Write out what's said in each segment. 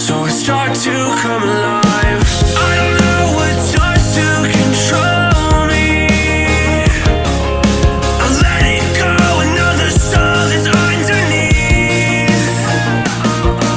So I start to come alive. I don't know what starts to control me. I'm letting go another soul that's underneath.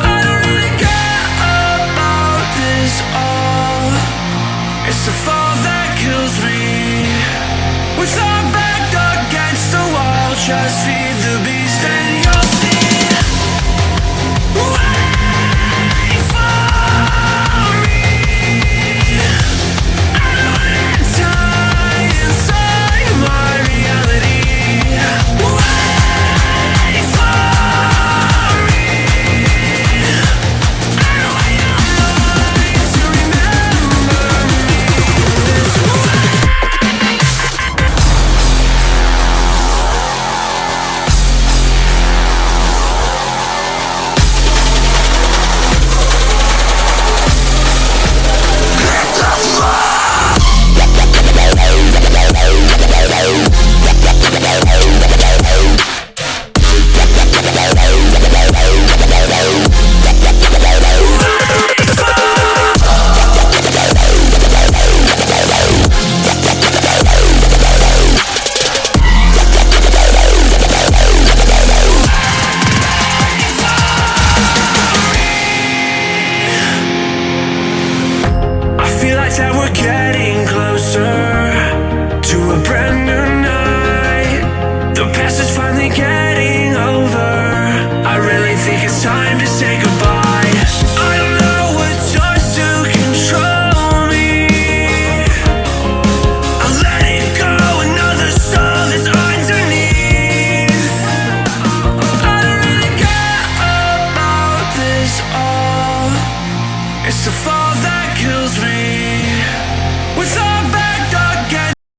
I don't really care about this all. It's the fall that kills me. With our back against the wall, just feed the beast and you'll see. finally getting over. I really think it's time to say goodbye. I don't know what starts to control me. I'll let it go, another soul that's underneath. I don't really care about this all. It's the fall.